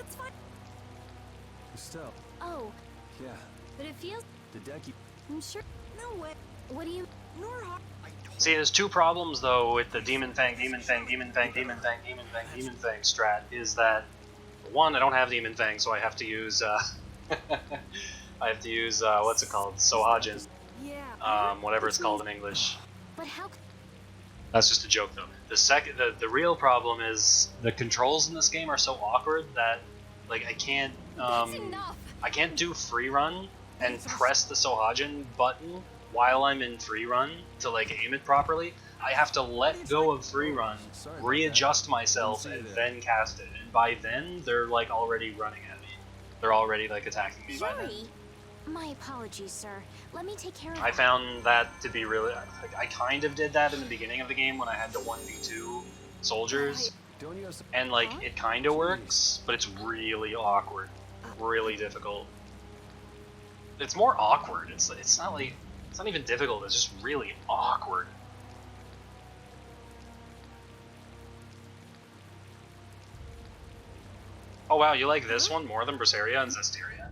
That's fine. Still. Oh. Yeah. But it feels... The deck you... I'm sure... No way. What do you... Nor hard. See, there's two problems though with the Demon Fang strat, is that one, I don't have Demon Fang, so I have to use I have to use what's it called? Sohajin. Yeah. Whatever it's called in English. But how... That's just a joke though. The real problem is the controls in this game are so awkward that like I can't do free run and press the Sohajin button while I'm in free run to like aim it properly. I have to let go of free run, readjust myself, and then cast it. And by then, they're like already running at me. They're already like attacking me by then. My apologies, sir. Let me take care of I found that to be really... I kind of did that in the beginning of the game when I had the 1v2 soldiers. And like, it kind of works, but it's really awkward. Really difficult. It's more awkward. It's not like... It's not even difficult, it's just really awkward. Oh wow, you like this one more than Vesperia and Vesperia?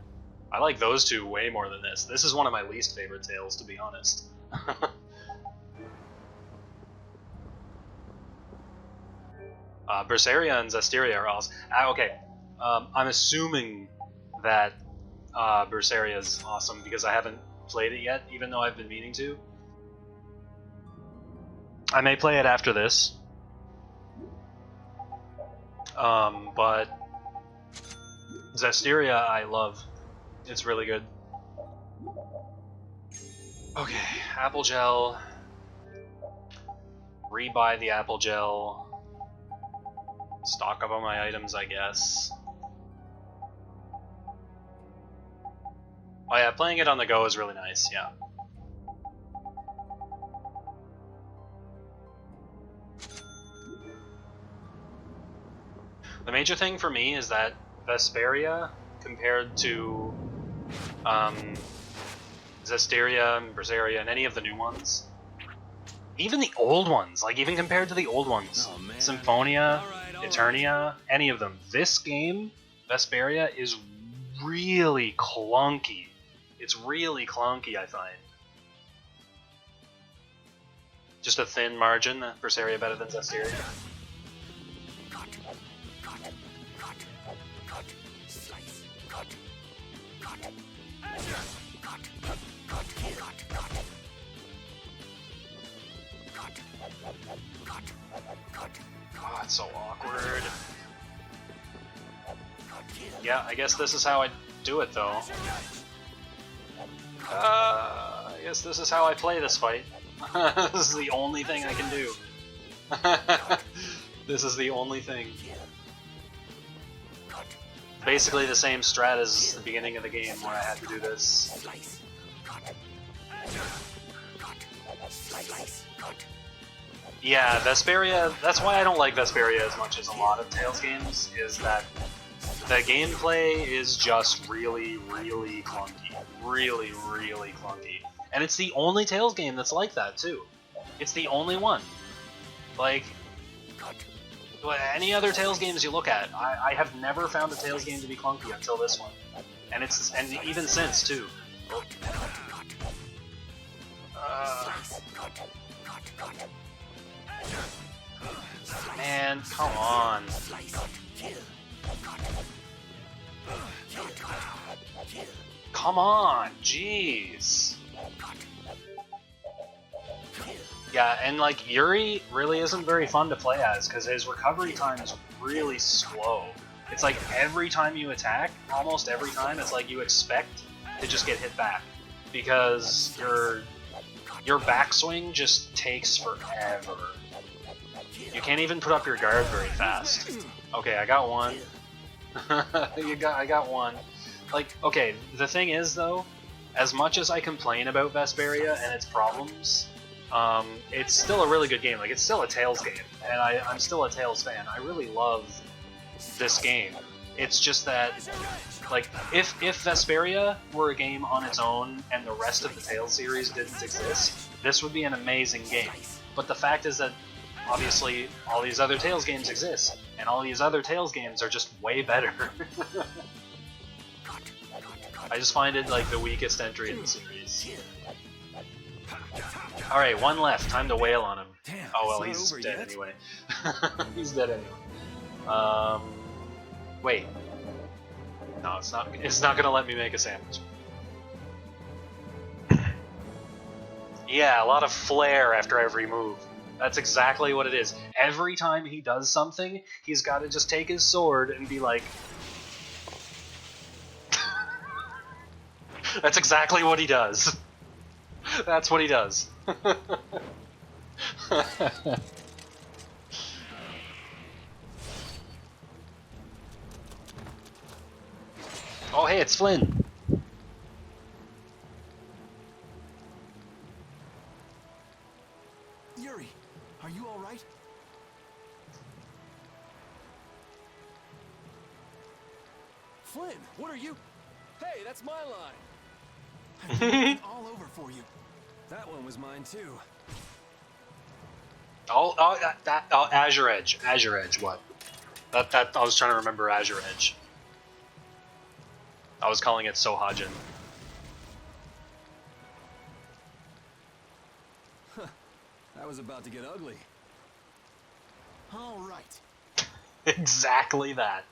I like those two way more than this. This is one of my least favorite tales, to be honest. Vesperia and Vesperia are awesome. Okay, I'm assuming that Vesperia is awesome because I haven't played it yet, even though I've been meaning to. I may play it after this. But Vesperia I love. It's really good. Okay, apple gel. Rebuy the apple gel. Stock up on my items, I guess. Oh yeah, playing it on the go is really nice, yeah. The major thing for me is that Vesperia, compared to Vesperia and Vesperia and any of the new ones, even the old ones, like even compared to the old ones, Symphonia, Eternia, any of them, this game, Vesperia, is really clunky. It's really clunky, I find. Just a thin margin, Vesperia better than Vesperia. Oh, it's so awkward. Yeah, I guess this is how I do it, though. I guess this is how I play this fight. This is the only thing I can do. This is the only thing. Basically the same strat as the beginning of the game where I had to do this. Yeah, Vesperia, that's why I don't like Vesperia as much as a lot of Tales games, is that the gameplay is just really, really clunky. Really, really clunky. And it's the only Tales game that's like that, too. It's the only one. Like, any other Tales games you look at, I have never found a Tales game to be clunky until this one. And even since, too. Man, come on. Come on, jeez. Yeah, and like Yuri really isn't very fun to play as because his recovery time is really slow. It's like every time you attack, almost every time, it's like you expect to just get hit back because your backswing just takes forever. You can't even put up your guard very fast. Okay, I got one. I got one. Like, okay, the thing is though, as much as I complain about Vesperia and its problems, it's still a really good game. Like, it's still a Tales game, and I'm still a Tales fan. I really love this game. It's just that, like, if Vesperia were a game on its own and the rest of the Tales series didn't exist, this would be an amazing game. But the fact is that, obviously, all these other Tales games exist, and all these other Tales games are just way better. I just find it like the weakest entry in the series. Alright, one left. Time to wail on him. Damn, Oh well, it's he's not over dead yet. anyway. He's dead anyway. Wait. No, it's not. It's not gonna let me make a sandwich. Yeah, a lot of flair after every move. That's exactly what it is. Every time he does something, he's got to just take his sword and be like. That's exactly what he does. That's what he does. Oh, hey, it's Flynn. Yuri, are you all right? Flynn, what are you? Hey, that's my line. I've been looking all over for you. That one was mine too. Azure Edge. Azure Edge, what? That I was trying to remember Azure Edge. I was calling it Sohajin. That was about to get ugly. All right. Exactly that.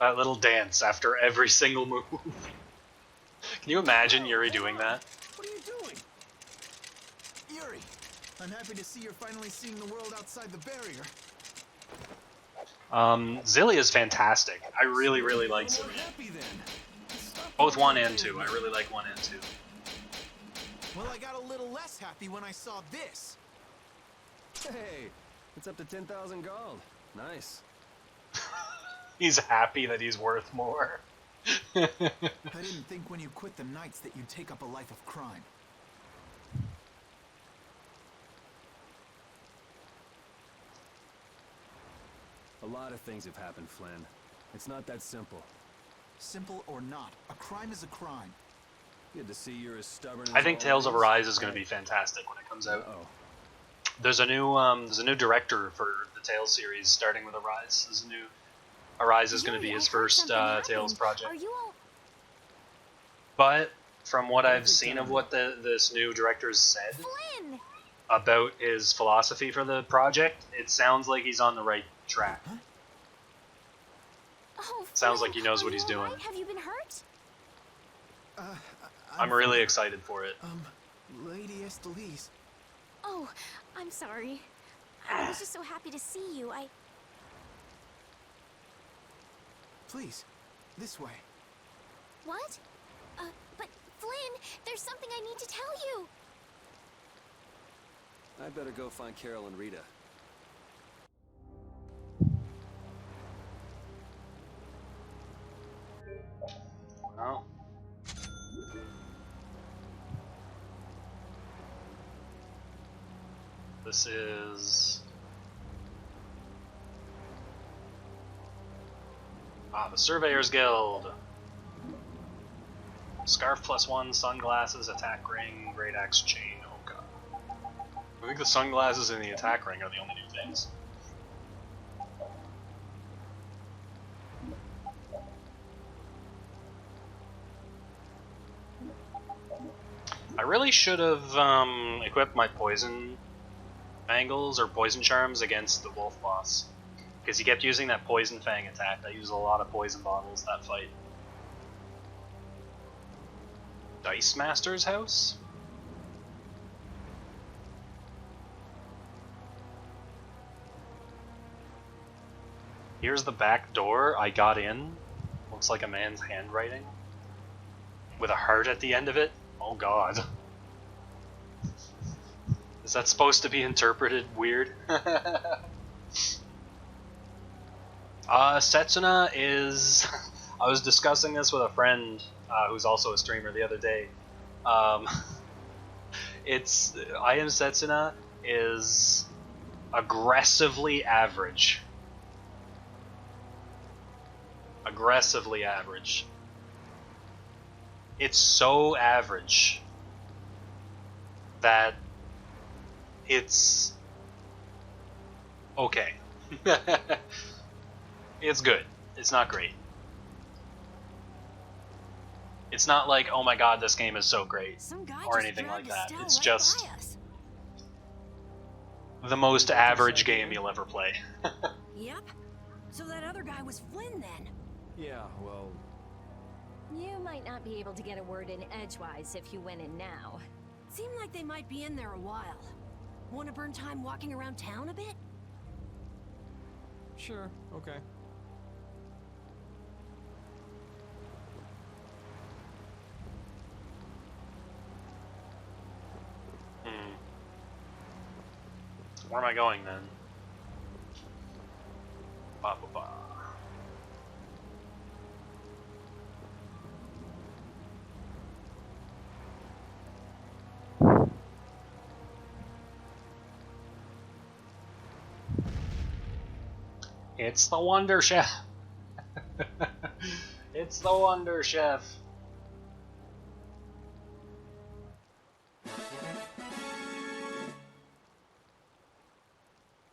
That little dance after every single move. Can you imagine Yuri doing that? What are you doing? Yuri, I'm happy to see you're finally seeing the world outside the barrier. Zillia's fantastic. I really, really like You're more Zillia. happy then. Stop Both 1 and complaining. 2. I really like 1 and 2. Well, I got a little less happy when I saw this. Hey, it's up to 10,000 gold. Nice. He's happy that he's worth more. I didn't think when you quit the Knights that you'd take up a life of crime. A lot of things have happened, Flynn. It's not that simple. Simple or not, a crime is a crime. Good to see you're as stubborn as I think Tales of always. Arise is going to be fantastic when it comes out. Uh-oh. There's a new director for the Tales series starting with Arise. Arise is going to be Yuri, his I heard first something Tales happened. project. Are you all... But from what I've seen of what this new director's said Flynn! about his philosophy for the project, it sounds like he's on the right track. Huh? Oh, Sounds Flynn, like he knows are what he's you all doing. right? Have you been hurt? I'm really excited for it. Lady Estelise. Oh, I'm sorry. I was just so happy to see you. Please, this way. What? But Flynn, there's something I need to tell you. I better go find Carol and Rita. Well, this is the Surveyor's Guild. Scarf +1, sunglasses, attack ring, great axe chain. Oh god. I think the sunglasses and the attack ring are the only new things. I really should have equipped my poison angles or poison charms against the wolf boss, because he kept using that poison fang attack. I used a lot of poison bottles that fight. Dice Master's house? Here's the back door. I got in. Looks like a man's handwriting with a heart at the end of it. Oh god. Is that supposed to be interpreted weird? Setsuna is... I was discussing this with a friend who's also a streamer the other day. I Am Setsuna is aggressively average. Aggressively average. It's so average that it's okay. It's good. It's not great. It's not like, oh my god, this game is so great, Some guy or just anything like dragged that. Estelle It's right just by us. the most average game you'll ever play. Yep. So that other guy was Flynn then. Yeah, well, You might not be able to get a word in edgewise if you went in now. Seemed like they might be in there a while. Want to burn time walking around town a bit? sure, okay. Hmm. Where am I going then? Ba ba ba. It's the Wonder Chef. It's the Wonder Chef.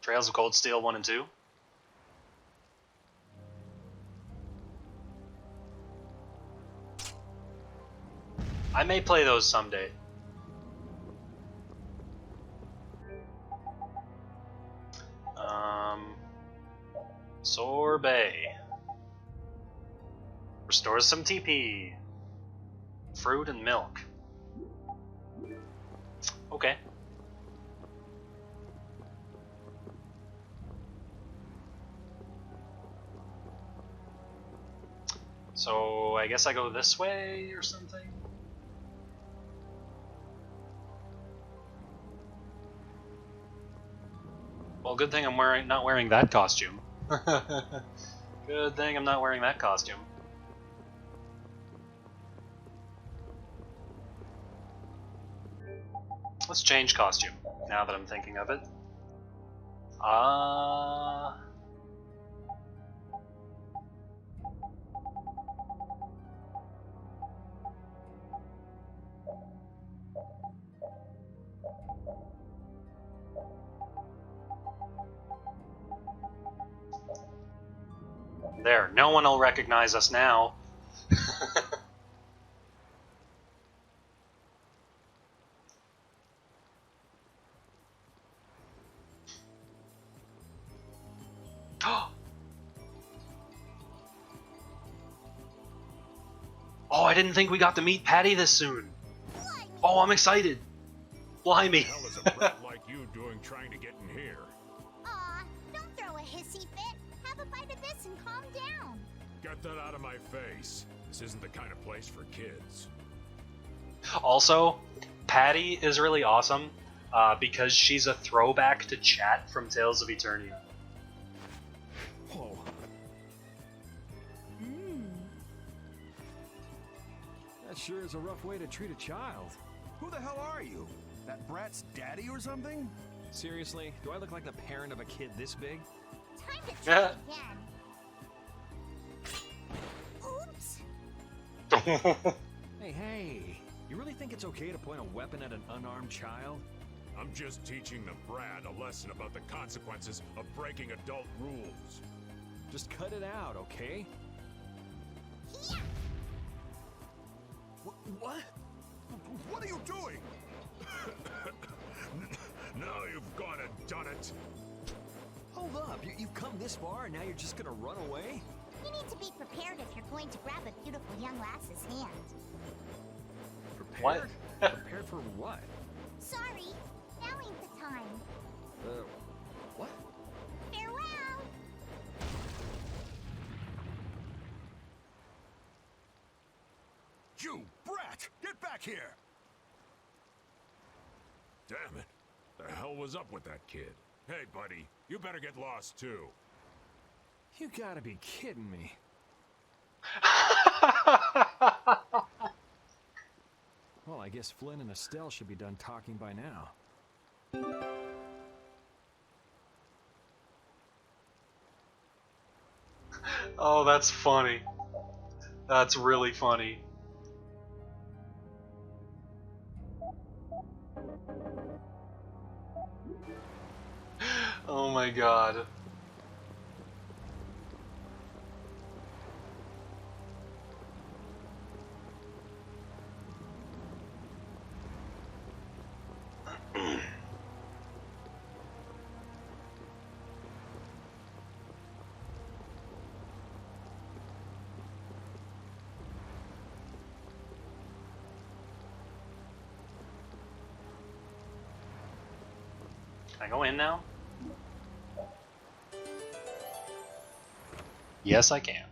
Trails of Cold Steel 1 and 2. I may play those someday. Sorbet. Restores some TP. Fruit and milk. Okay. So I guess I go this way or something? Well, good thing I'm not wearing that costume. Good thing I'm not wearing that costume. Let's change costume, now that I'm thinking of it. There, no one will recognize us now. Oh, I didn't think we got to meet Patty this soon. Oh, I'm excited. Blimey. What the hell is a brat like you doing trying to get in here? Aw, don't throw a hissy fit. Have a bite of this and calm down. Get that out of my face. This isn't the kind of place for kids. Also, Patty is really awesome because she's a throwback to Chat from Tales of Eternia. Whoa. That sure is a rough way to treat a child. Who the hell are you? That brat's daddy or something? Seriously, do I look like the parent of a kid this big? Time to try again. Oops. Hey, you really think it's okay to point a weapon at an unarmed child? I'm just teaching the brat a lesson about the consequences of breaking adult rules. Just cut it out, okay? Yeah. What? What are you doing? Now you've gone and done it. Hold up, you've come this far and now you're just gonna run away? You need to be prepared if you're going to grab a beautiful young lass's hand. Prepared? Prepared for what? Sorry, now ain't the time. What? Farewell. You brat! Get back here! Damn it. The hell was up with that kid? Hey, buddy, you better get lost too. You gotta be kidding me. Well, I guess Flynn and Estelle should be done talking by now. Oh, that's funny. That's really funny. Oh my god. Can I go in now? Yes, I can.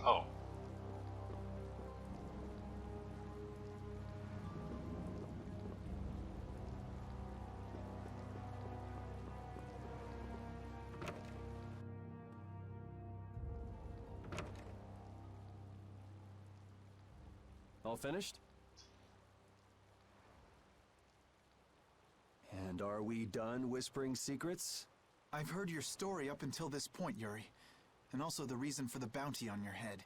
Oh. All finished? And are we done whispering secrets? I've heard your story up until this point, Yuri, and also the reason for the bounty on your head.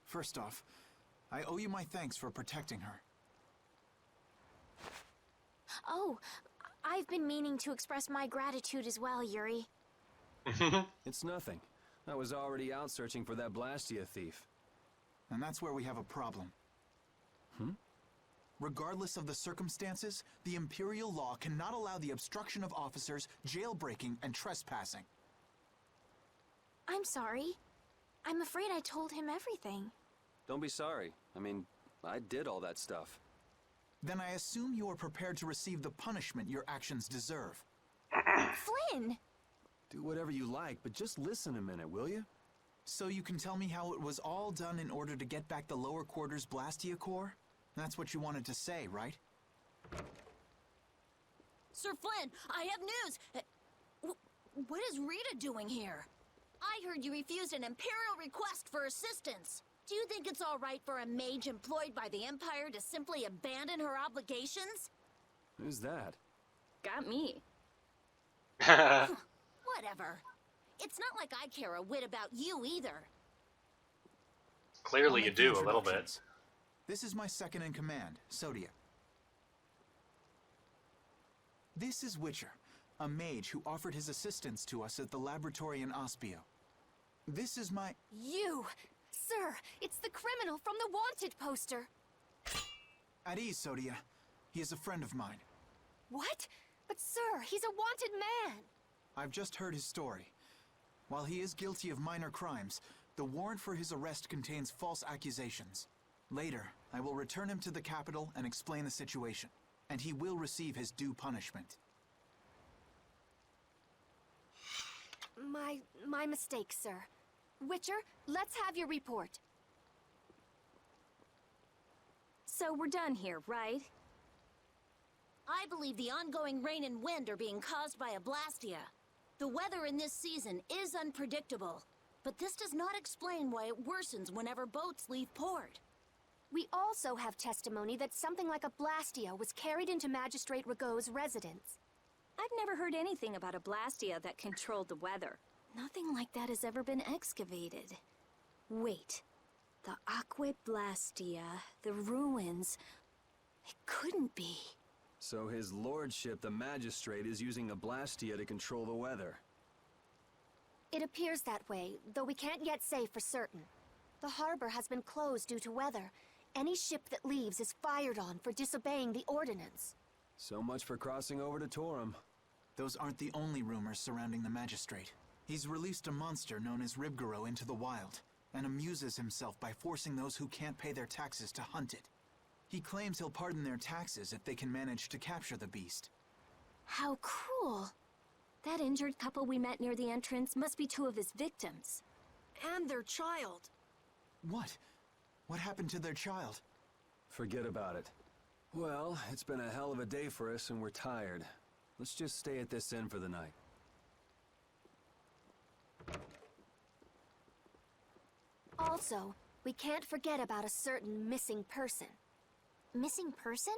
First off, I owe you my thanks for protecting her. Oh, I've been meaning to express my gratitude as well, Yuri. It's nothing. I was already out searching for that Blastia thief. And that's where we have a problem. Regardless of the circumstances, the Imperial law cannot allow the obstruction of officers, jailbreaking, and trespassing. I'm sorry. I'm afraid I told him everything. Don't be sorry. I mean, I did all that stuff. Then I assume you are prepared to receive the punishment your actions deserve. Flynn! Do whatever you like, but just listen a minute, will you? So you can tell me how it was all done in order to get back the lower quarters Blastia core? That's what you wanted to say, right? Sir Flynn, I have news! What is Rita doing here? I heard you refused an Imperial request for assistance. Do you think it's all right for a mage employed by the Empire to simply abandon her obligations? Who's that? Got me. Whatever. It's not like I care a whit about you either. Clearly I'll you make the do, a little bit. introductions. This is my second in command, Sodia. This is Witcher, a mage who offered his assistance to us at the laboratory in Ospio. This is my... You! Sir, it's the criminal from the wanted poster. At ease, Sodia. He is a friend of mine. What? But sir, he's a wanted man. I've just heard his story. While he is guilty of minor crimes, the warrant for his arrest contains false accusations. Later, I will return him to the capital and explain the situation, and he will receive his due punishment. My mistake, sir. Witcher, let's have your report. So we're done here, right? I believe the ongoing rain and wind are being caused by a Blastia. The weather in this season is unpredictable, but this does not explain why it worsens whenever boats leave port. We also have testimony that something like a Blastia was carried into Magistrate Rigaud's residence. I've never heard anything about a Blastia that controlled the weather. Nothing like that has ever been excavated. Wait. The Aqua Blastia, the ruins... It couldn't be. So his lordship, the magistrate, is using a Blastia to control the weather. It appears that way, though we can't yet say for certain. The harbor has been closed due to weather. Any ship that leaves is fired on for disobeying the ordinance. So much for crossing over to Torum. Those aren't the only rumors surrounding the magistrate. He's released a monster known as Ribgaro into the wild, and amuses himself by forcing those who can't pay their taxes to hunt it. He claims he'll pardon their taxes if they can manage to capture the beast. How cruel. That injured couple we met near the entrance must be two of his victims. And their child. What? What happened to their child? Forget about it. Well, it's been a hell of a day for us and we're tired. Let's just stay at this inn for the night. Also, we can't forget about a certain missing person. Missing person?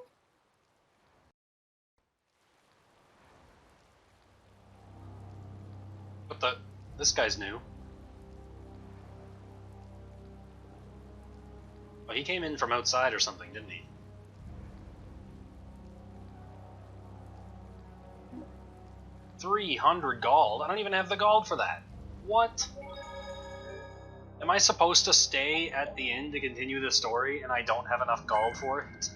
What the? This guy's new. Well, he came in from outside or something, didn't he? $300 gold? I don't even have the gold for that. What? Am I supposed to stay at the inn to continue the story and I don't have enough gold for it?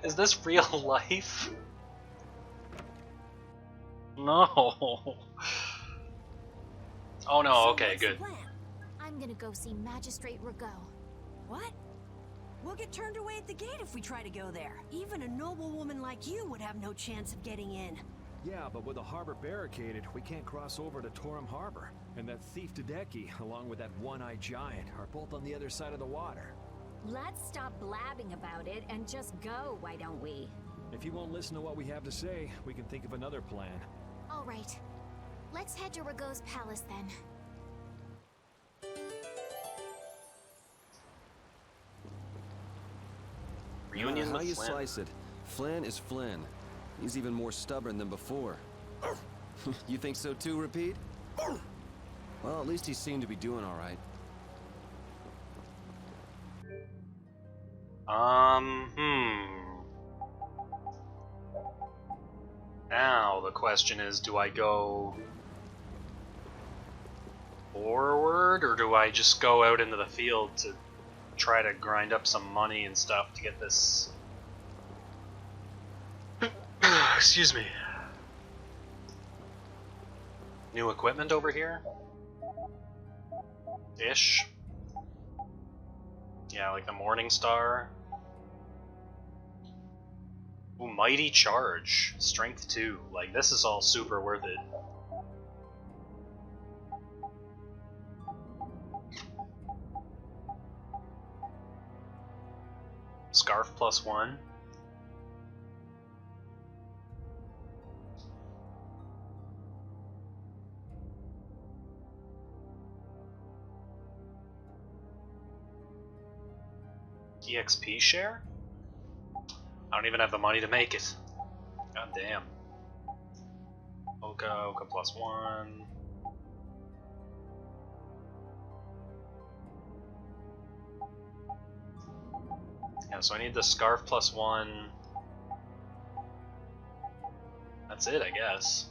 Is this real life? No. Oh no, So okay, what's the good. plan? I'm gonna go see Magistrate Rigaud. What? We'll get turned away at the gate if we try to go there. Even a noble woman like you would have no chance of getting in. Yeah, but with the harbor barricaded, we can't cross over to Torum Harbor. And that thief Tadeki, along with that one-eyed giant, are both on the other side of the water. Let's stop blabbing about it and just go, why don't we? If you won't listen to what we have to say, we can think of another plan. All right. Let's head to Rago's palace then. Reunion How with you Flynn. slice it, Flynn is Flynn. He's even more stubborn than before. You think so too, Repeat? Well, at least he seemed to be doing all right. Now the question is, do I go forward, or do I just go out into the field to try to grind up some money and stuff to get this... Excuse me. New equipment over here? Ish. Yeah, like the Morning Star. Ooh, Mighty Charge. Strength 2. Like, this is all super worth it. Scarf +1. EXP share? I don't even have the money to make it. God damn. Oka +1. Yeah, so I need the Scarf +1. That's it, I guess.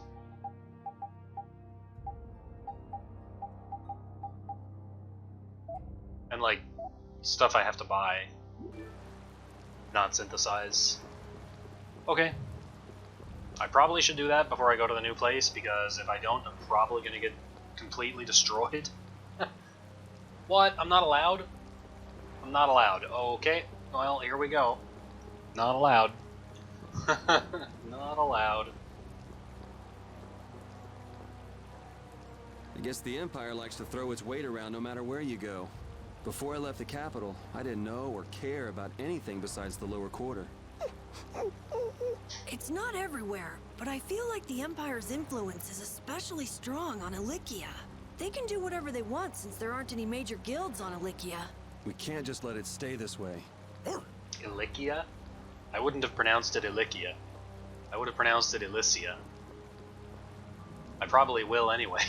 And like, stuff I have to buy. Not synthesize. Okay. I probably should do that before I go to the new place, because if I don't, I'm probably gonna get completely destroyed. What? I'm not allowed? I'm not allowed. Okay. Well, here we go. Not allowed. Not allowed. I guess the Empire likes to throw its weight around no matter where you go. Before I left the capital, I didn't know or care about anything besides the lower quarter. It's not everywhere, but I feel like the Empire's influence is especially strong on Ilikia. They can do whatever they want since there aren't any major guilds on Ilikia. We can't just let it stay this way. Ilikia? I wouldn't have pronounced it Ilikia. I would have pronounced it Elysia. I probably will anyway.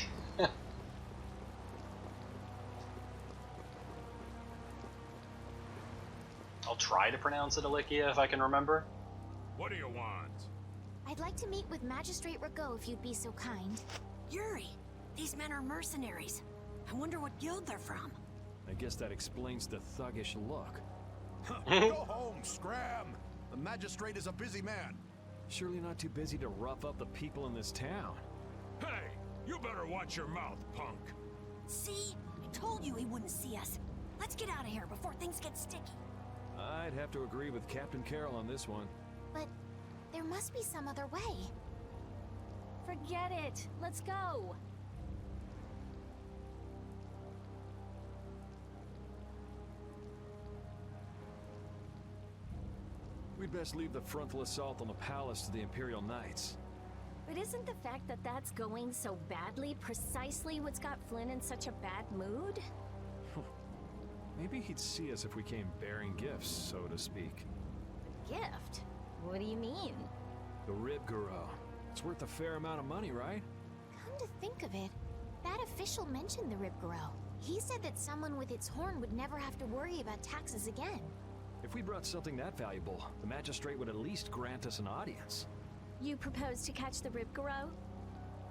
I'll try to pronounce it Ilikia if I can remember. What do you want? I'd like to meet with Magistrate Rago if you'd be so kind. Yuri, these men are mercenaries. I wonder what guild they're from. I guess that explains the thuggish look. Go home, scram! The magistrate is a busy man. Surely not too busy to rough up the people in this town. Hey, you better watch your mouth, punk. See? I told you he wouldn't see us. Let's get out of here before things get sticky. I'd have to agree with Captain Carroll on this one. But there must be some other way. Forget it. Let's go. We'd best leave the frontal assault on the palace to the Imperial Knights. But isn't the fact that that's going so badly precisely what's got Flynn in such a bad mood? Maybe he'd see us if we came bearing gifts, so to speak. Gift? What do you mean? The Ribgaro. It's worth a fair amount of money, right? Come to think of it, that official mentioned the Ribgaro. He said that someone with its horn would never have to worry about taxes again. If we brought something that valuable, the magistrate would at least grant us an audience. You propose to catch the Ribgaro?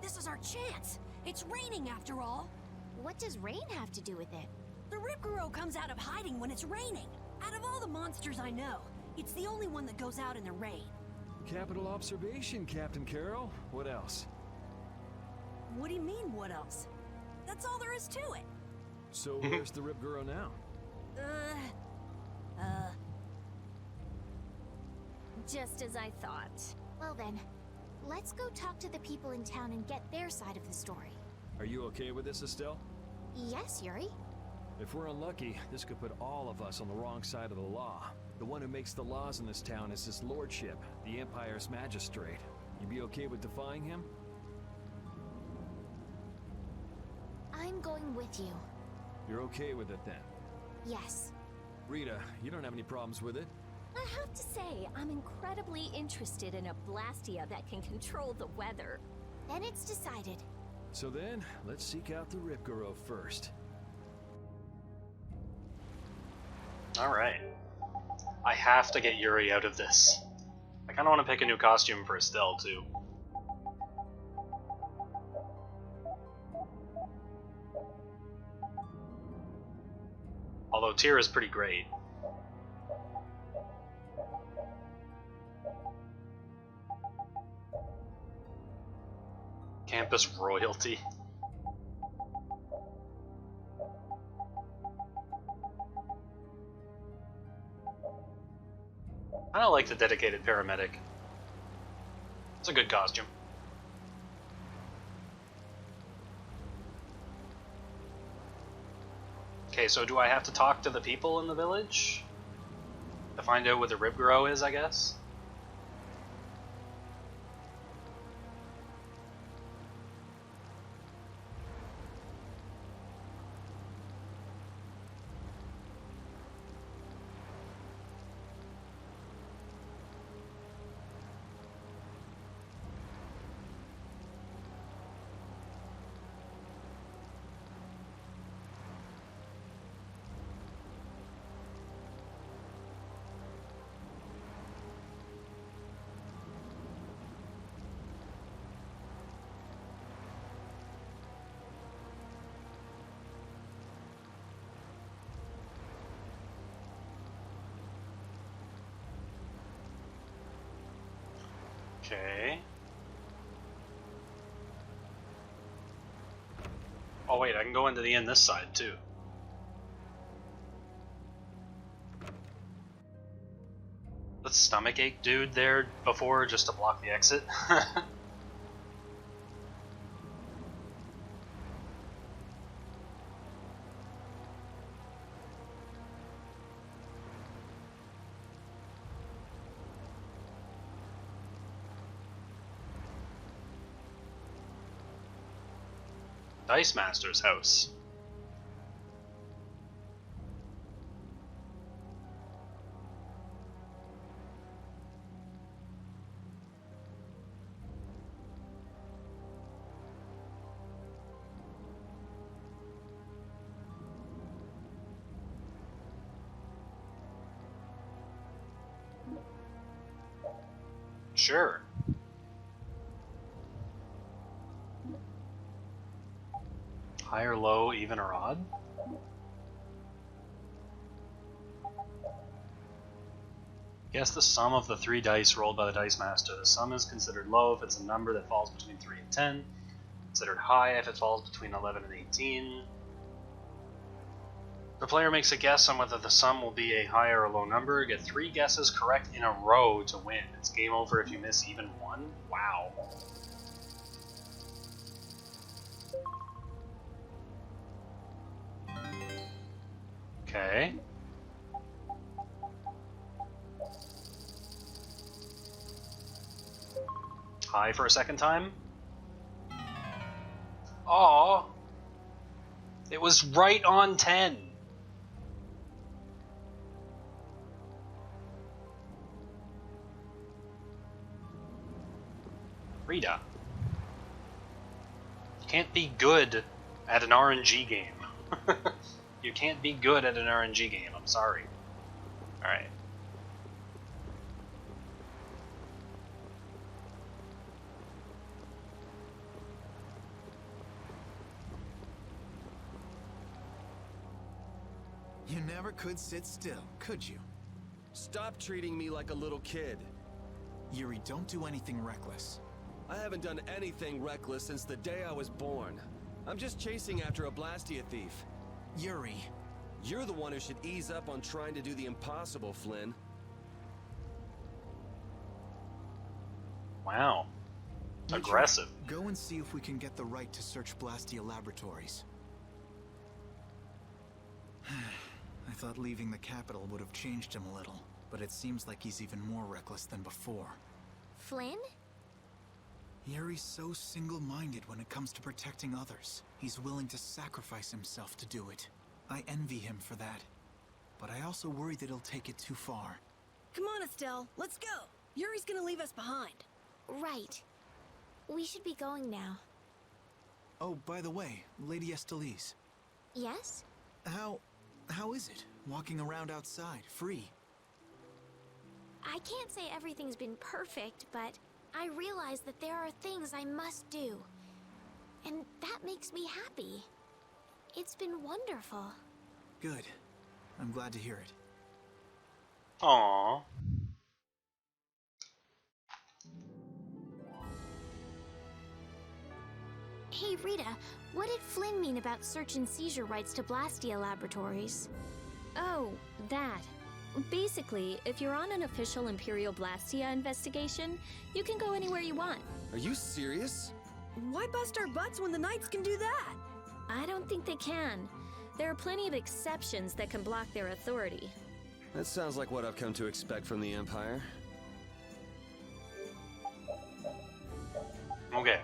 This is our chance. It's raining after all. What does rain have to do with it? The Ribgaro comes out of hiding when it's raining. Out of all the monsters I know, it's the only one that goes out in the rain. Capital observation, Captain Carroll. What else? What do you mean, what else? That's all there is to it. So where's the Ribgaro now? Just as I thought. Well then, let's go talk to the people in town and get their side of the story. Are you okay with this, Estelle? Yes, Yuri? If we're unlucky, this could put all of us on the wrong side of the law. The one who makes the laws in this town is his lordship, the Empire's magistrate. You be okay with defying him? I'm going with you. You're okay with it then? Yes. Rita, you don't have any problems with it? I have to say, I'm incredibly interested in a Blastia that can control the weather. Then it's decided. So then, let's seek out the Ripgaro first. Alright. I have to get Yuri out of this. I kinda wanna pick a new costume for Estelle, too. Although Tyr is pretty great. Campus royalty. I don't like the dedicated paramedic. It's a good costume. Okay, so do I have to talk to the people in the village? To find out what the Ribgaro is, I guess? Okay. Oh wait, I can go into the inn this side too. The stomachache dude there before just to block the exit. Dice Master's house. Sure. High or low, even or odd? Guess the sum of the 3 dice rolled by the Dice Master. The sum is considered low if it's a number that falls between 3 and 10. Considered high if it falls between 11 and 18. The player makes a guess on whether the sum will be a high or a low number. Get 3 guesses correct in a row to win. It's game over if you miss even one. Wow. Okay. High for a second time. Aww. It was right on 10. Rita. You can't be good at an RNG game. You can't be good at an RNG game, I'm sorry. Alright. You never could sit still, could you? Stop treating me like a little kid. Yuri, don't do anything reckless. I haven't done anything reckless since the day I was born. I'm just chasing after a Blastia thief. Yuri. You're the one who should ease up on trying to do the impossible, Flynn. Wow. Witcher, Aggressive. Go and see if we can get the right to search Blastia Laboratories. I thought leaving the capital would have changed him a little, but it seems like he's even more reckless than before. Flynn? Yuri's so single-minded when it comes to protecting others. He's willing to sacrifice himself to do it. I envy him for that. But I also worry that he'll take it too far. Come on, Estelle, let's go. Yuri's gonna leave us behind. Right. We should be going now. Oh, by the way, Lady Estellise. Yes? How is it, walking around outside, free? I can't say everything's been perfect, but I realize that there are things I must do. And that makes me happy. It's been wonderful. Good. I'm glad to hear it. Aww. Hey, Rita, what did Flynn mean about search and seizure rights to Blastia Laboratories? Oh, that. Basically, if you're on an official Imperial Blastia investigation, you can go anywhere you want. Are you serious? Why bust our butts when the Knights can do that? I don't think they can. There are plenty of exceptions that can block their authority. That sounds like what I've come to expect from the Empire. Okay.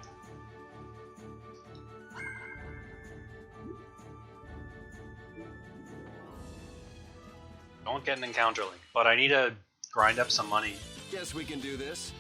Don't get an encounter link, but I need to grind up some money. Guess we can do this.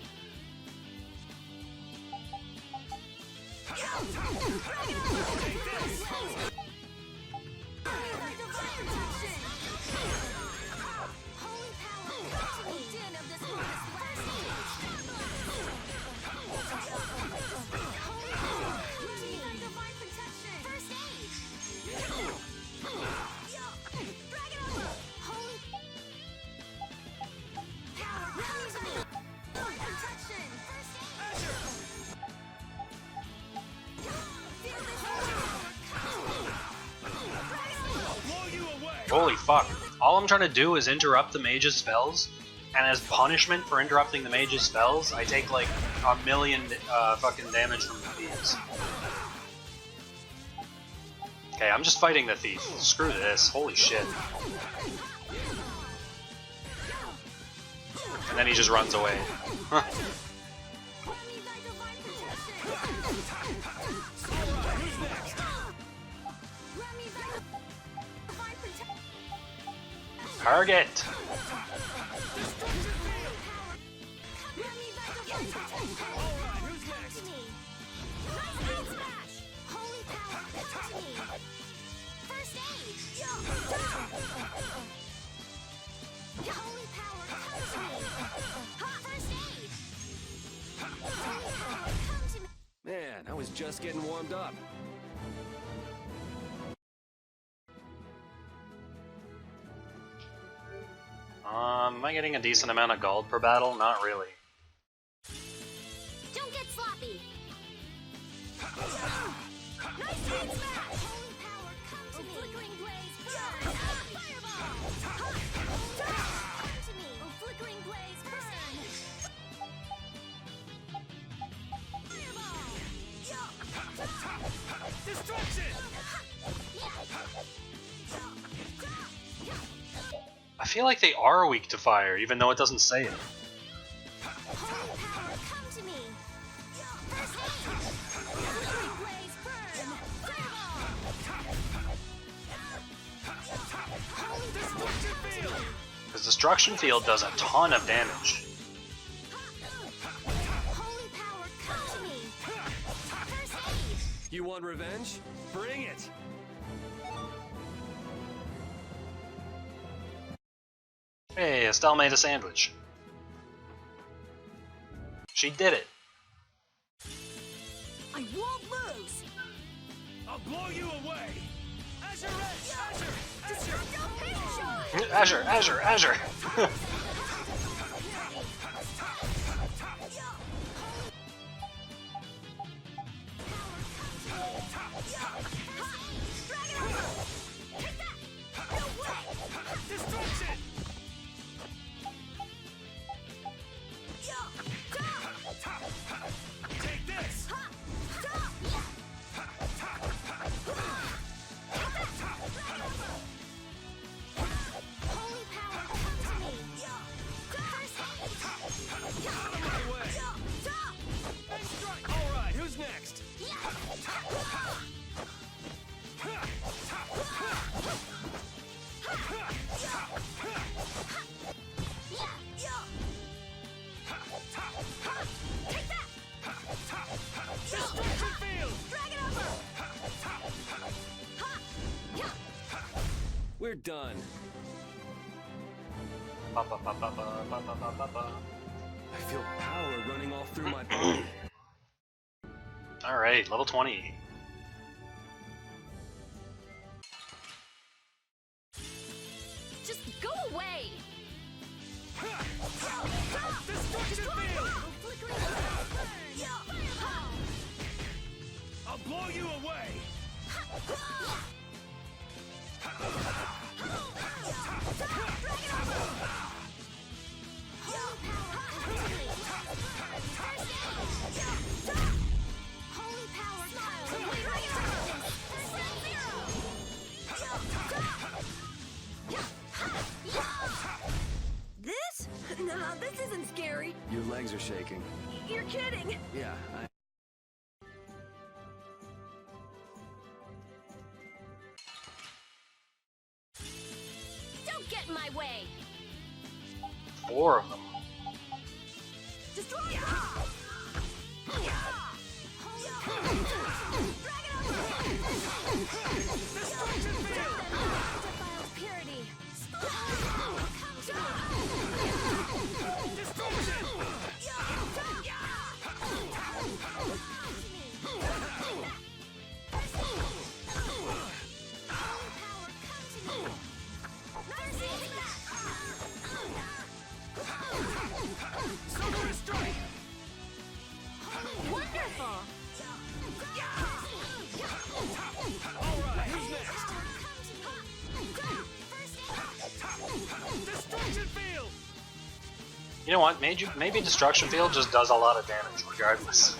Holy fuck. All I'm trying to do is interrupt the mage's spells, and as punishment for interrupting the mage's spells, I take like a million fucking damage from the thieves. Okay, I'm just fighting the thief. Screw this. Holy shit. And then he just runs away. Huh. Target! Man, I was just getting warmed up. Am I getting a decent amount of gold per battle? Not really. Don't get sloppy! I feel like they are weak to fire, even though it doesn't say it. Because Destruction Field does a ton of damage. You want revenge? Bring it! Hey, Estelle made a sandwich. She did it. I won't lose! I'll blow you away! Azure Edge! Azure, Azure, Azure! we're done. Ba, ba, ba, ba, ba, ba, ba, ba, ba, ba. I feel power running all through my body. Alright, level 20. Just go away! I'll blow you away! Holy power, This? Nah, this isn't scary. Your legs are shaking. You're kidding. Yeah, Don't get in my way! 4 of them. Destroy Defiled purity! Wonderful! Alright, who's next? Destruction field! You know what? Maybe Destruction Field just does a lot of damage regardless.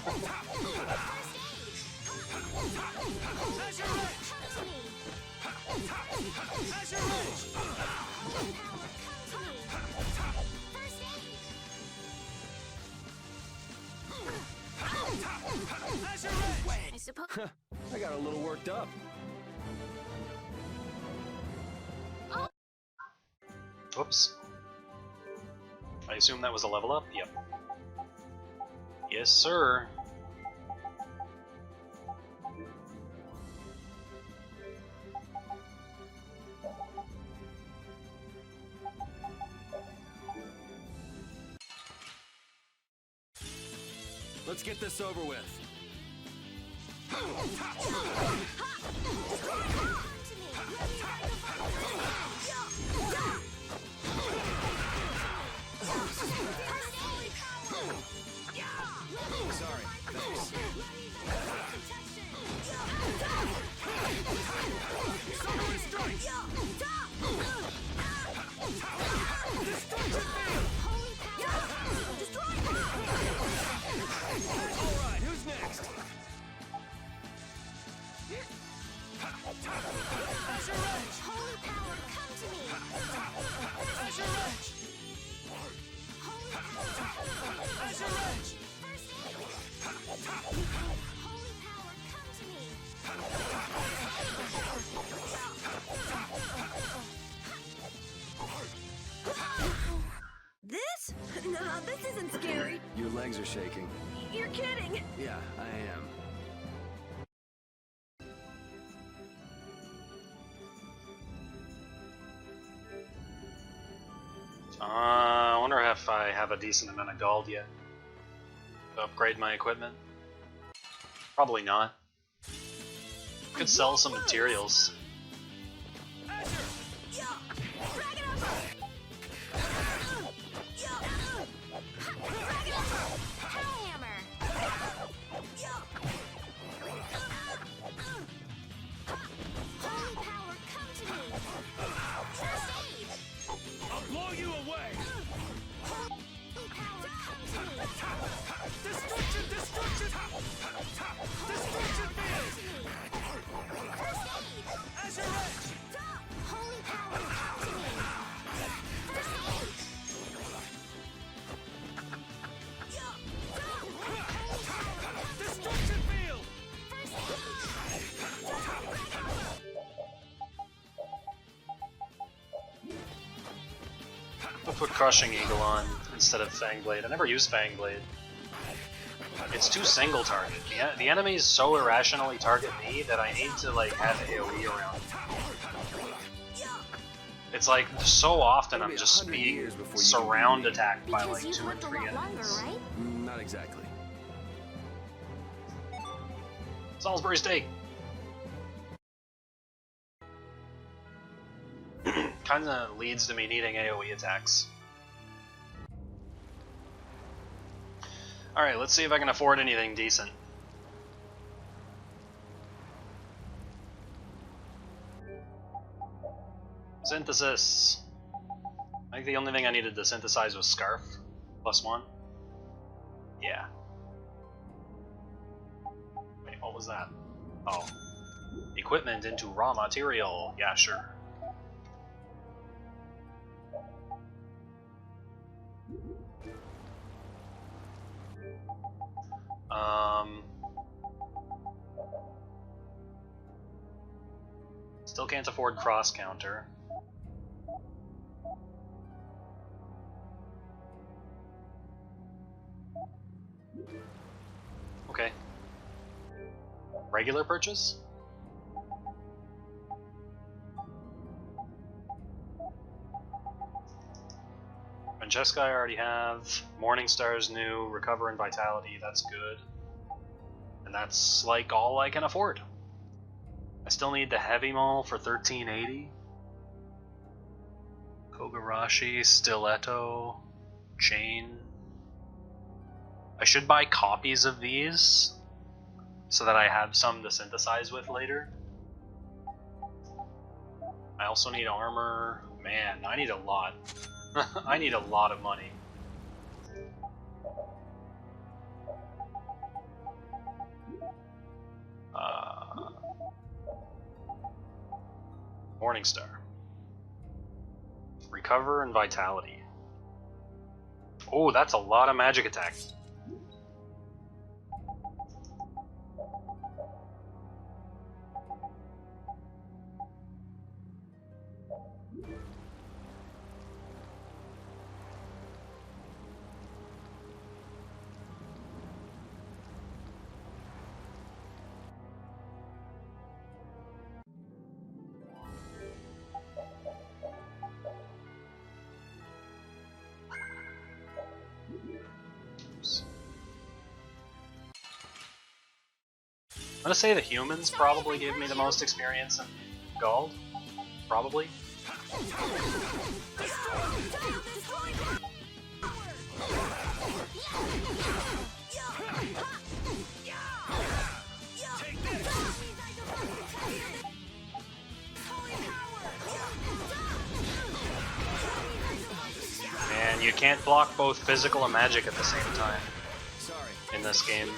I suppose. I got a little worked up. Whoops. I assume that was a level up? Yep. Yes, sir. Let's get this over with. Sorry, thanks. Alright, who's next? Holy power, come to me! Holy power, come to me! This? Nah, this isn't scary. Your legs are shaking. You're kidding. Yeah, I am. I wonder if I have a decent amount of gold yet to upgrade my equipment. Probably not. Could sell some materials. I'll blow you away! Destruction! Destruction! Destruction field! Azure Edge! Holy power, come to me! Destruction field! I'll put Crushing Eagle on instead of Fangblade. I never use Fangblade. It's too single target. The enemies so irrationally target me that I need to like have AoE around. It's like so often It'll I'm be just 100 being years before you can surround beat me. attacked by Because like you've 2 or lived a 3 lot longer, enemies. right? Not exactly. Salisbury steak. Kinda leads to me needing AoE attacks. Alright, let's see if I can afford anything decent. Synthesis. I think the only thing I needed to synthesize was Scarf. +1. Yeah. Wait, what was that? Oh. Equipment into raw material. Yeah, sure. Still can't afford cross counter. Okay. Regular purchase? Francesca I already have. Morningstar's new. Recover and Vitality, that's good. And that's like all I can afford. I still need the Heavy Maul for 1380. Kogarashi, Stiletto, Chain. I should buy copies of these so that I have some to synthesize with later. I also need armor. Man, I need a lot. I need a lot of money. Morningstar. Recover and Vitality. Oh, that's a lot of magic attack. I'm gonna say the humans probably gave me the most experience in Gold. Probably. And you can't block both physical and magic at the same time in this game.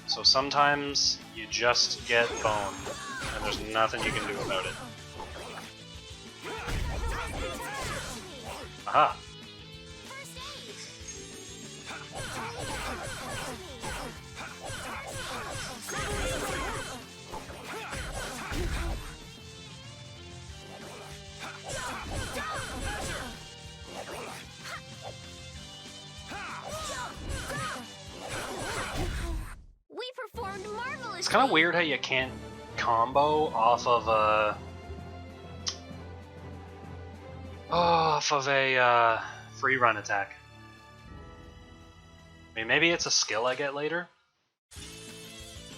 So sometimes you just get boned, and there's nothing you can do about it. Aha! We performed marvelously. It's kind of weird how you can't combo off of a free run attack. I mean, maybe it's a skill I get later.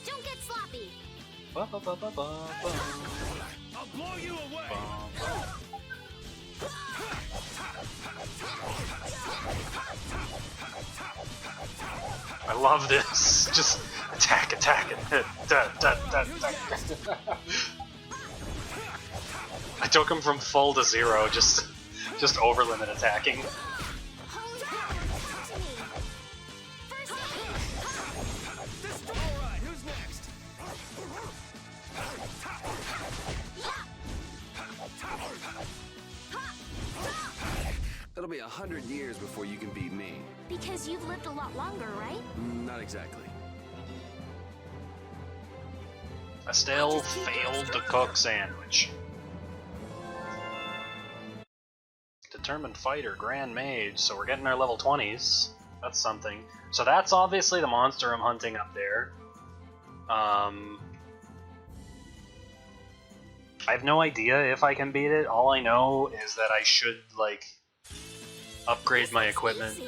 Don't get sloppy. I'll blow you away. I love this. Just attack, attack, and I took him from full to 0, just over limit attacking. Holy power comes to me. First aid. Alright, who's next? It'll be 100 years before you can beat me. Because you've lived a lot longer, right? Not exactly. I still failed to cook sandwich. Determined fighter, grand mage. So we're getting our level 20s. That's something. So that's obviously the monster I'm hunting up there. I have no idea if I can beat it. All I know is that I should, like, upgrade my equipment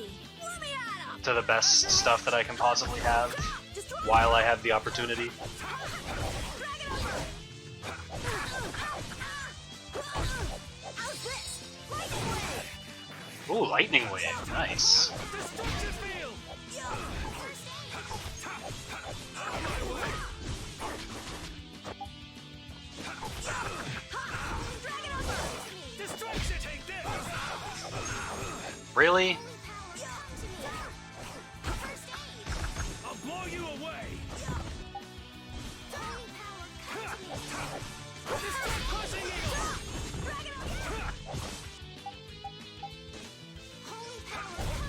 to the best stuff that I can possibly have while I have the opportunity. Ooh, lightning wave, nice. Really? I'll blow you away.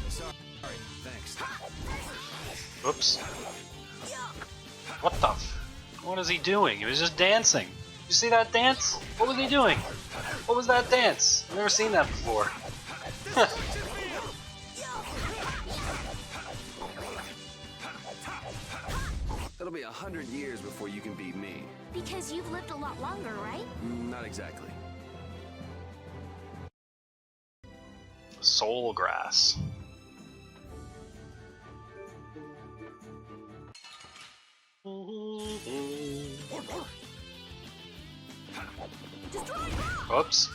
Sorry, thanks. Oops. What the f- What is he doing? He was just dancing. You see that dance? What was he doing? What was that dance? I've never seen that before. It'll be 100 years before you can beat me. Because you've lived a lot longer, right? Not exactly. Soul grass. Oops.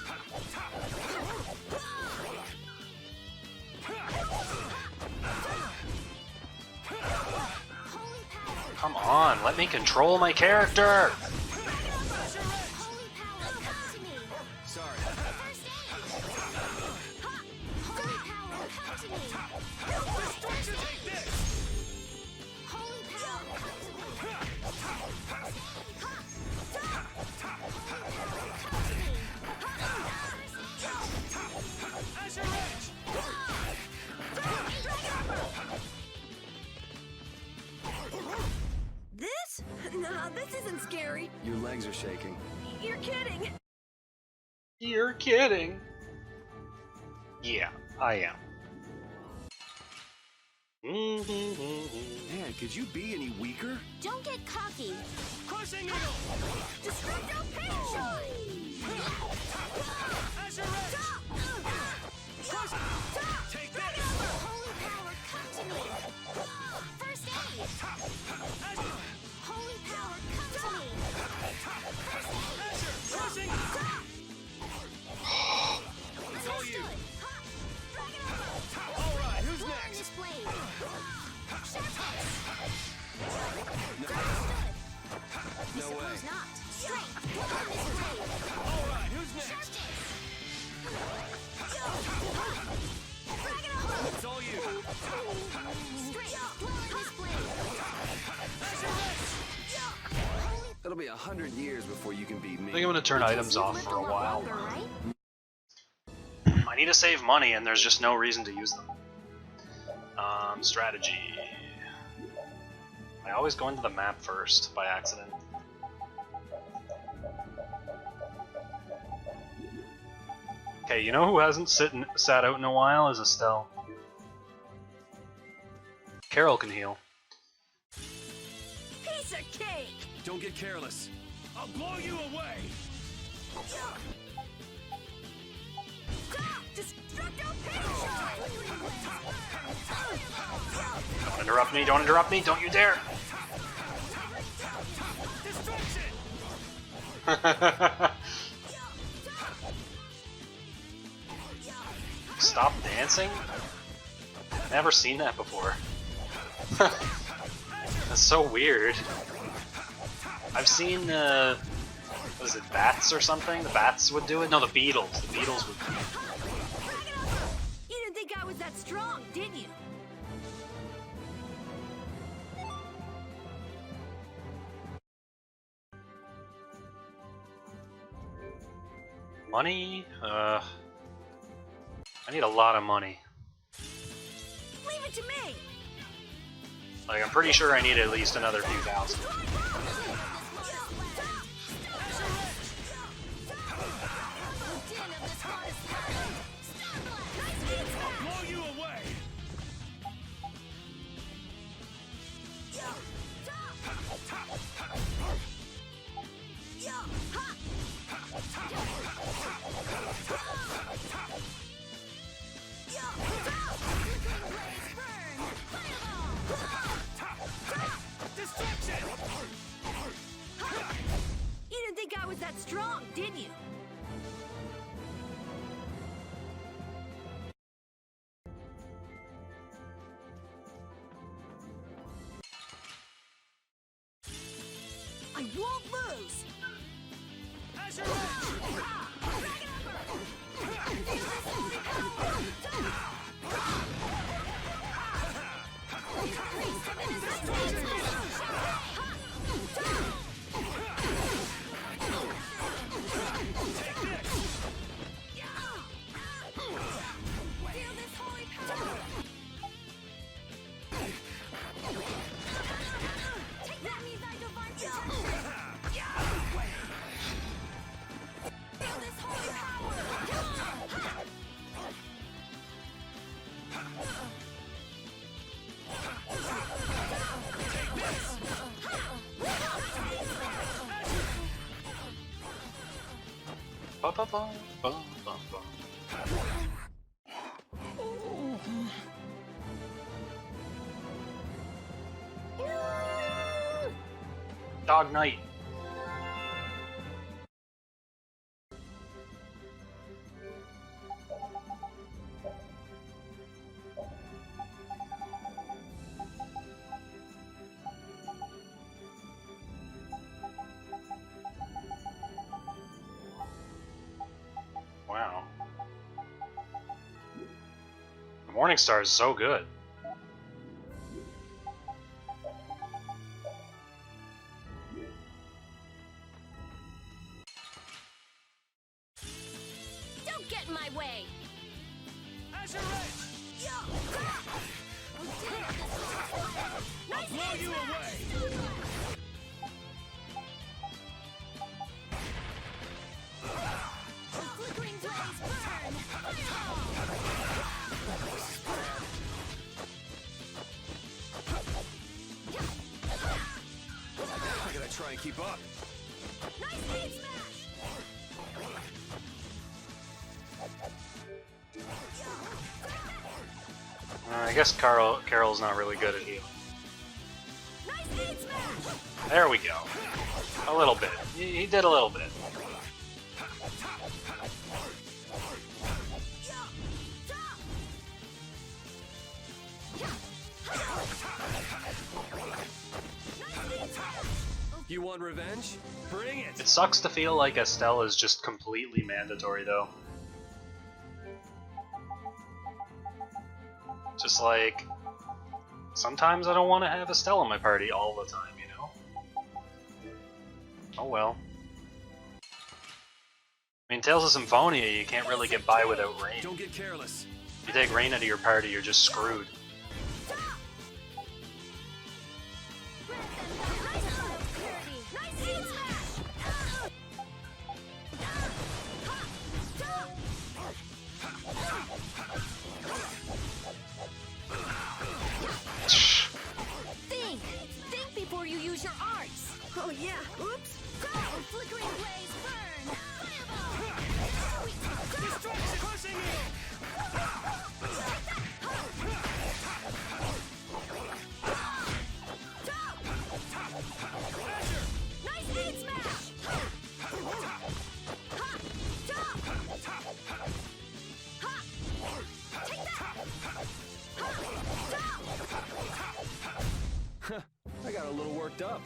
Come on, let me control my character! Sorry. This? Nah, this isn't scary. Your legs are shaking. You're kidding. You're kidding. Yeah, I am. Man, could you be any weaker? Don't get cocky. Crushing eagle. Destructo Pinch! Take this. Holy power, come to me! First aid! Holy power, come to me! Crushing. It's all you. All right, who's next? This blade! No way. Suppose not. Straight! On this blade! All right, who's next? It's all you. Straight! On this blade! It'll be 100 years before you can beat me. I think I'm gonna turn items You've off lived for a lot while. longer, right? I need to save money and there's just no reason to use them. Strategy. I always go into the map first by accident. Okay, you know who hasn't sat out in a while is Estelle. Carol can heal. Piece of cake. Don't get careless. I'll blow you away. Destructo Pinch! Don't interrupt me, don't interrupt me, don't you dare! Stop dancing? Never seen that before. That's so weird. I've seen, what is it, bats or something? The bats would do it? No, the beetles. The beetles would do it. You didn't think I was that strong, did you? Money? I need a lot of money. Leave it to me. Like, I'm pretty sure I need at least another few thousand. I'll blow you away. I won't lose! Azure Edge! Ba ba ba ba ba ba. Dog Knight. Wow. The Morning Star is so good. Don't get in my way! Azure Edge! I'll blow you away! Flickering blaze burn! I gotta try and keep up. Nice heat smash! I guess Carol's not really good at healing. Nice heat smash! There we go. A little bit. He did a little bit. You want revenge? Bring it! It sucks to feel like Estelle is just completely mandatory, though. Just like, sometimes I don't want to have Estelle in my party all the time, you know? Oh well. I mean, Tales of Symphonia, you can't really get by without Rain. Don't get careless. If you take Rain out of your party, you're just screwed. Think before you use your arts! Oh yeah, oops! Flickering blaze burn! Destruction pushing it! Nice heat smash! I got a little worked up.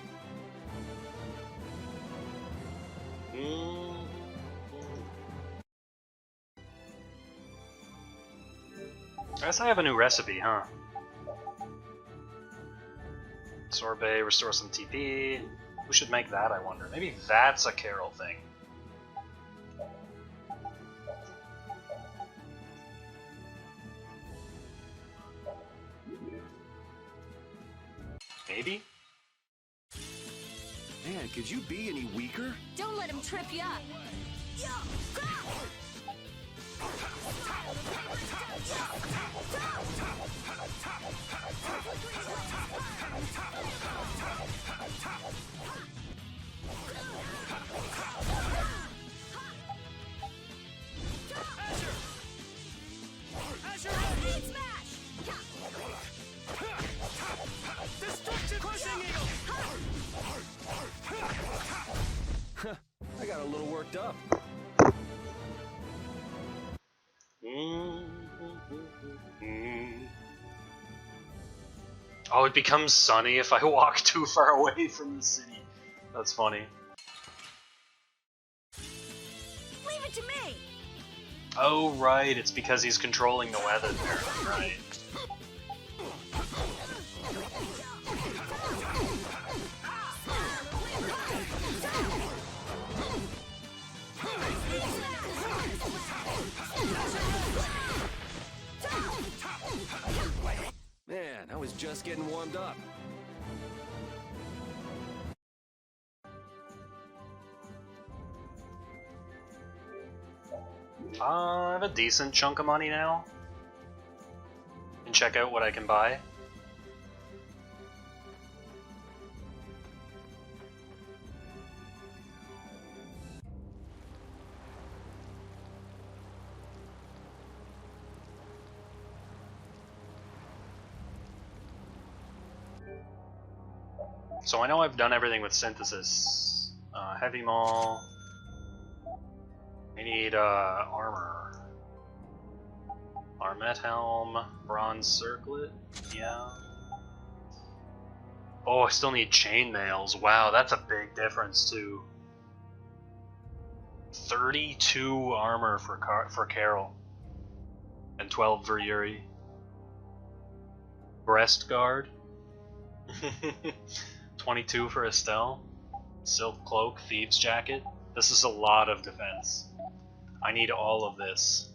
I guess I have a new recipe, huh? Sorbet, restore some TP. Who should make that, I wonder? Maybe that's a Carol thing. Maybe? Man, could you be any weaker? Don't let him trip you up! Azure Edge! Smash! Destruction pushing eagle! I got a little worked up. Oh, it becomes sunny if I walk too far away from the city. That's funny. Leave it to me! Oh, right, it's because he's controlling the weather there, right. Man, I was just getting warmed up. I have a decent chunk of money now. And check out what I can buy. So I know I've done everything with synthesis. Heavy maul. I need armor. Armet helm, bronze circlet, yeah. Oh, I still need chainmails. Wow, that's a big difference too. 32 armor for Carol, and 12 for Yuri. Breast guard. 22 for Estelle. Silk cloak, thieves jacket. This is a lot of defense. I need all of this.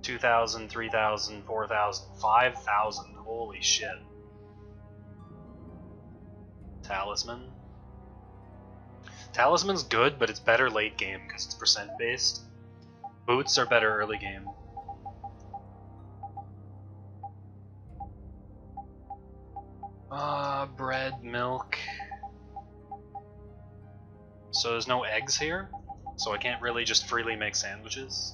2,000, 3,000, 4,000, 5,000. Holy shit. Talisman. Talisman's good, but it's better late game because it's percent based. Boots are better early game. Bread, milk. So there's no eggs here? So I can't really just freely make sandwiches?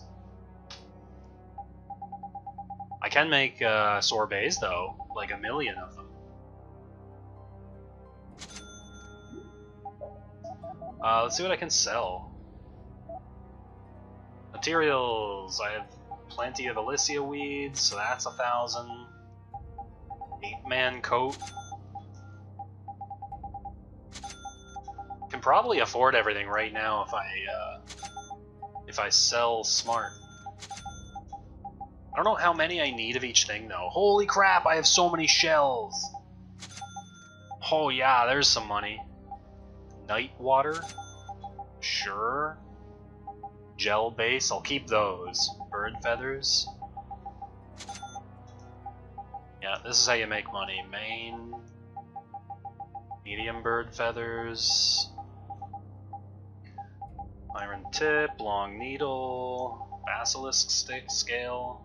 I can make sorbets though, like a million of them. Let's see what I can sell. Materials, I have plenty of Alicia weeds, so that's 1,000. 8-man coat. Can probably afford everything right now if I sell smart. I don't know how many I need of each thing though. Holy crap, I have so many shells. Oh yeah, there's some money. Night water? Sure. Gel base, I'll keep those. Bird feathers. Yeah, this is how you make money. Main. Medium bird feathers. Iron tip, long needle, basilisk stick scale.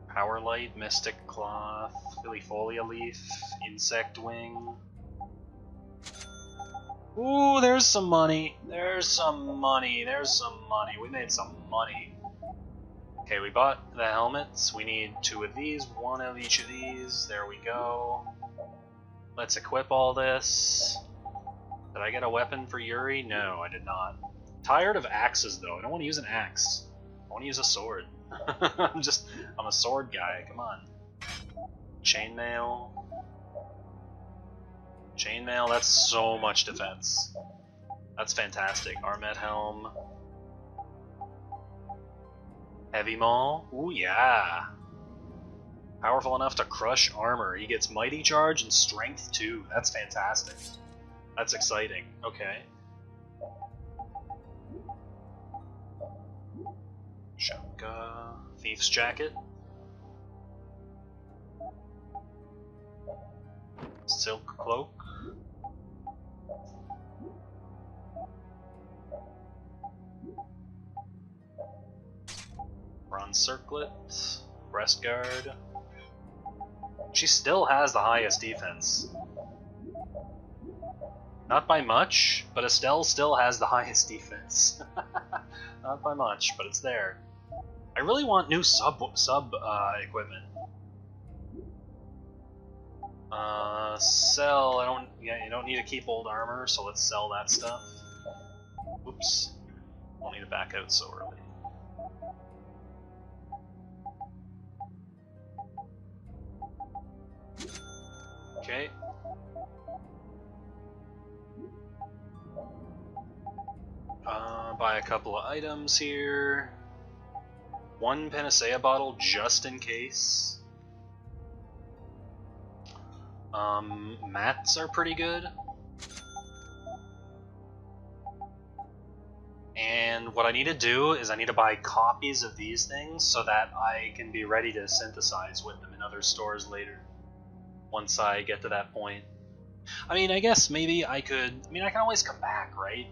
Power light, mystic cloth, filifolia leaf, insect wing. Ooh, there's some money. There's some money. There's some money. We made some money. Okay, we bought the helmets. We need 2 of these, 1 of each of these. There we go. Let's equip all this. Did I get a weapon for Yuri? No, I did not. Tired of axes though. I don't want to use an axe. I want to use a sword. I'm a sword guy. Come on. Chainmail. Chainmail, that's so much defense. That's fantastic. Armet helm. Heavy maul. Ooh yeah. Powerful enough to crush armor. He gets mighty charge and strength too. That's fantastic. That's exciting. Okay. Shaka. Thief's jacket. Silk cloak. Bronze circlet. Breast guard. She still has the highest defense. Not by much, but Estelle still has the highest defense. Not by much, but it's there. I really want new sub equipment. Sell. I don't. Yeah, you don't need to keep old armor, so let's sell that stuff. Oops. Don't need to back out so early. Buy a couple of items here. One Panacea bottle just in case. Mats are pretty good. And what I need to do is I need to buy copies of these things so that I can be ready to synthesize with them in other stores later. Once I get to that point. I mean, I guess maybe I could... I mean, I can always come back, right?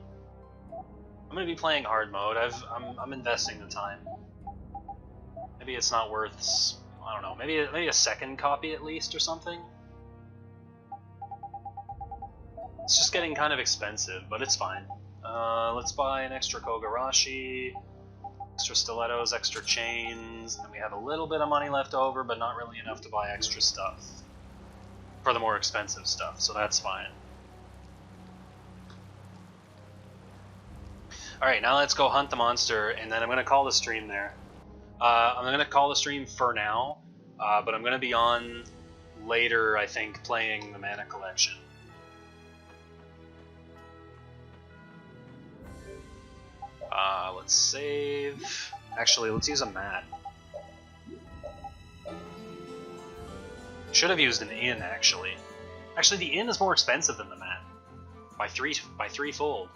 I'm gonna be playing hard mode. I'm investing the time. Maybe it's not worth... I don't know. Maybe a second copy at least or something? It's just getting kind of expensive, but it's fine. Let's buy an extra Kogarashi, extra stilettos, extra chains, and we have a little bit of money left over, but not really enough to buy extra stuff for the more expensive stuff, so that's fine. Alright, now let's go hunt the monster, and then I'm going to call the stream there. I'm going to call the stream for now, but I'm going to be on later, I think, playing the Mana Collection. Let's save. Actually, let's use a mat. Should have used an inn, actually. Actually, the inn is more expensive than the mat by threefold.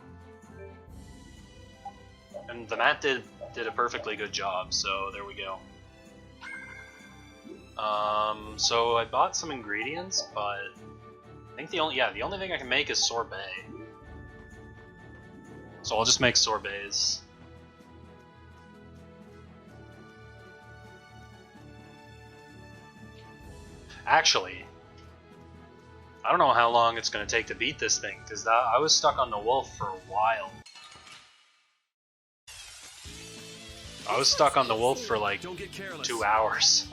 And the mat did a perfectly good job, so there we go. So I bought some ingredients, but I think the only thing I can make is sorbet. So I'll just make sorbets. Actually, I don't know how long it's going to take to beat this thing, because I was stuck on the wolf for a while. I was stuck on the wolf for like 2 hours.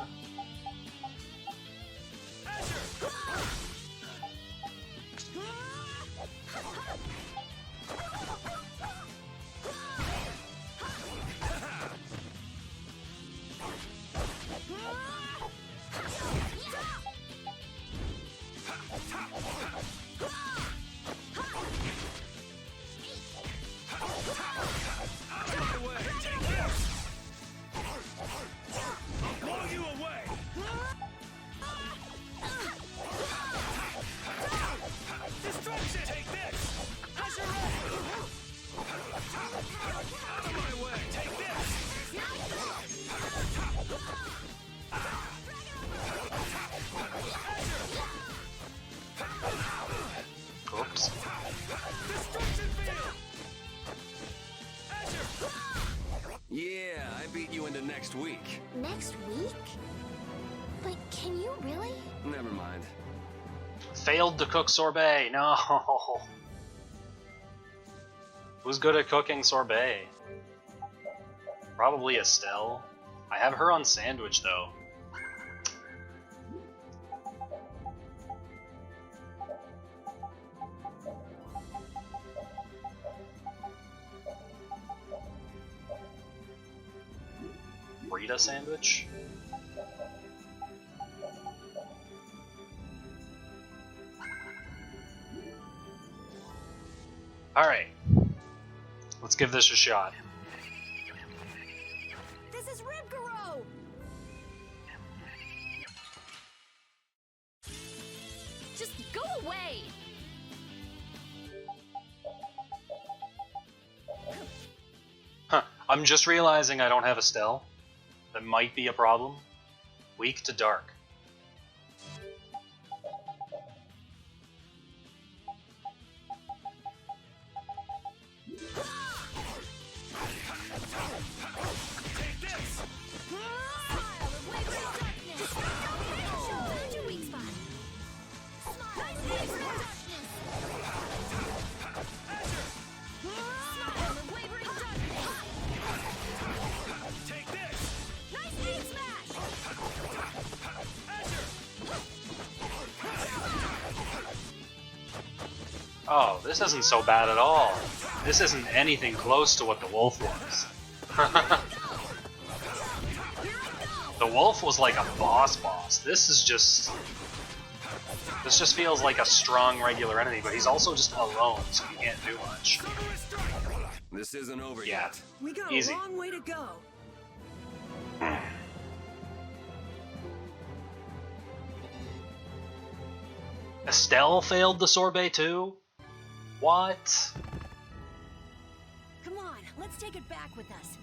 Oops. Yeah, I beat you into next week. Next week? But can you really? Never mind. Failed to cook sorbet, no. Who's good at cooking sorbet? Probably Estelle. I have her on sandwich though. Burrito sandwich? Alright. Let's give this a shot. This is Ribgaro! Just go away! Huh. I'm just realizing I don't have Estelle. That might be a problem. Weak to dark. Oh, this isn't so bad at all. This isn't anything close to what the wolf was. The wolf was like a boss. This just feels like a strong regular enemy, but he's also just alone, so he can't do much. This isn't over Yeah. yet. We got Easy. a long way to go. Estelle failed the sorbet too? What? Come on, let's take it back with us.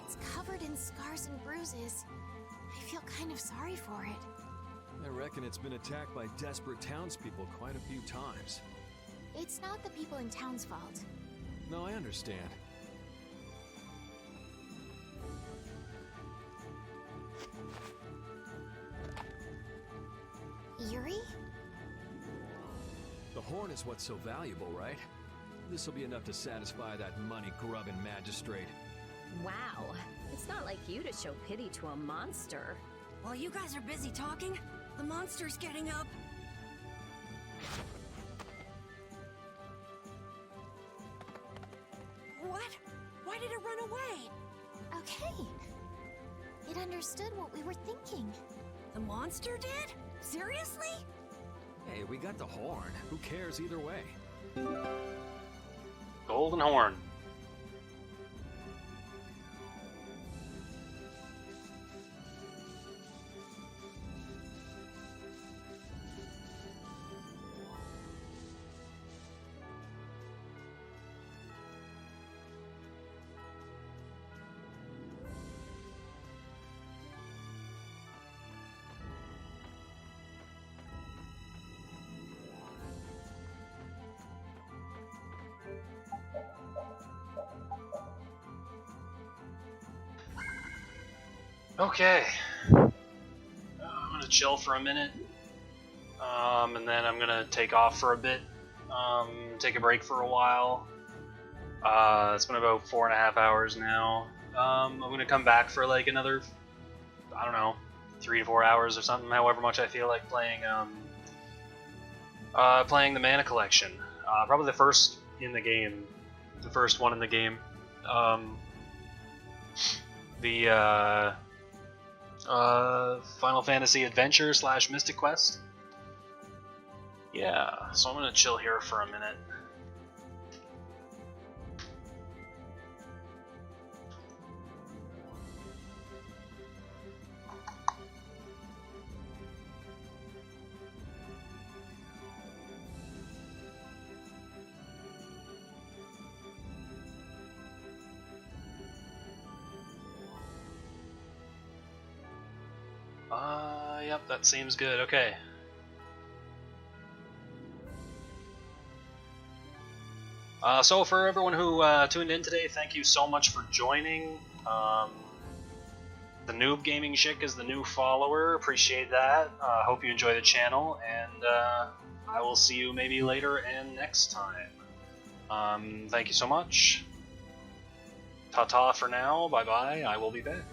It's covered in scars and bruises. I feel kind of sorry for it. I reckon it's been attacked by desperate townspeople quite a few times. It's not the people in town's fault. No, I understand. Yuri? The horn is what's so valuable, right? This'll be enough to satisfy that money-grubbing magistrate. Wow. It's not like you to show pity to a monster. While you guys are busy talking, the monster's getting up. What? Why did it run away? Okay. It understood what we were thinking. The monster did? Seriously? Hey, we got the horn. Who cares either way? Golden horn. Okay. I'm gonna chill for a minute. And then I'm gonna take off for a bit. Take a break for a while. It's been about 4.5 hours now. I'm gonna come back for like another, I don't know, 3 to 4 hours or something, however much I feel like playing playing the mana collection. Probably the first in the game. The first one in the game. The Final Fantasy Adventure / Mystic Quest. Yeah, so I'm gonna chill here for a minute. Yep, that seems good. Okay. So for everyone who tuned in today, thank you so much for joining. The Noob Gaming Chick is the new follower. Appreciate that. Hope you enjoy the channel, and I will see you maybe later and next time. Thank you so much. Ta-ta for now. Bye-bye. I will be back.